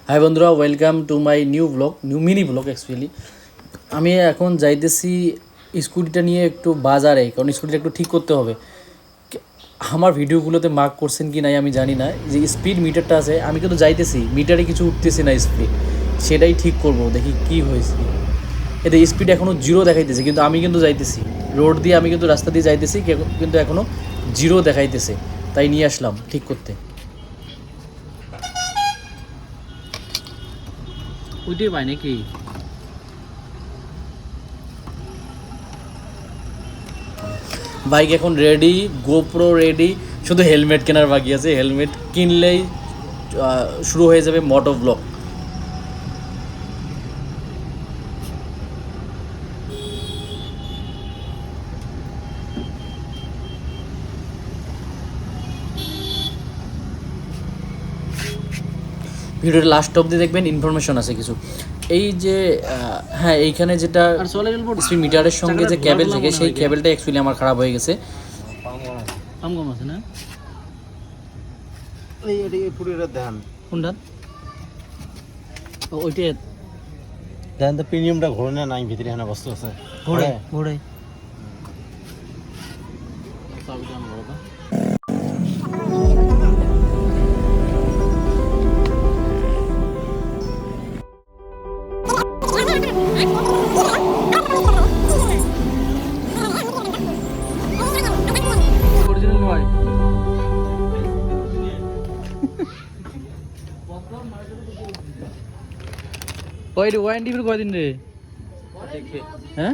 High বন্ধুরা, welcome to my new mini blog actually. আমি এখন যাইতেছি স্কুটিটা নিয়ে একটু বাজারে, কারণ স্কুটিটা একটু ঠিক করতে হবে। আমার ভিডিওগুলোতে মার্ক করছেন কি নাই আমি জানি না, যে স্পিড মিটারটা আছে, আমি কিন্তু যাইতেছি, মিটারে কিছু উঠতেছে না স্পিড, সেটাই ঠিক করব। দেখি কি হয়েছে। এতে স্পিড এখনও জিরো দেখাইতেছে, কিন্তু আমি কিন্তু যাইতেছি রোড দিয়ে, আমি কিন্তু রাস্তা দিয়ে যাইতেছি, কিন্তু এখনও জিরো দেখাইতেছে। তাই নিয়ে আসলাম ঠিক করতে। ওইটাই পাই নাকি? বাইক এখন রেডি, গোপ্রো রেডি, শুধু হেলমেট কেনার বাকি আছে। হেলমেট কিনলেই শুরু হয়ে যাবে মোটো ব্লগ। ভিডিওর লাস্ট অবধি দেখবেন, ইনফরমেশন আছে কিছু। এই যে হ্যাঁ, এইখানে যেটা স্পিড মিটারের সঙ্গে যে ক্যাবেল থাকে, সেই ক্যাবেলটা অ্যাকচুয়ালি আমার খারাপ হয়ে গেছে। কম কম আছে না? এই পুরোটা দেন কোনটা? ওইটা দেন তো, প্রিমিয়ামটা ঘোরে না, নাই ভিতরে এখানে বস্তু আছে ঘোড়াই ঘোড়াই। ওই ওয়ারেন্টি ফির কয়দিন রে? হ্যাঁ,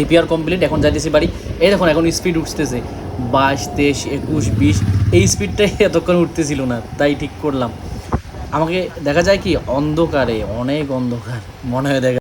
রিপেয়ার কমপ্লিট। এখন যাইতেছি বাড়ি। এই দেখুন, এখন স্পিড উঠতেছে 22, 23, 21, 20। এই স্পিডটাই এতক্ষণ উঠতেছিল না, তাই ঠিক করলাম। আমাকে দেখা যায় কি অন্ধকারে, অনেক অন্ধকার মনে হয় দেখা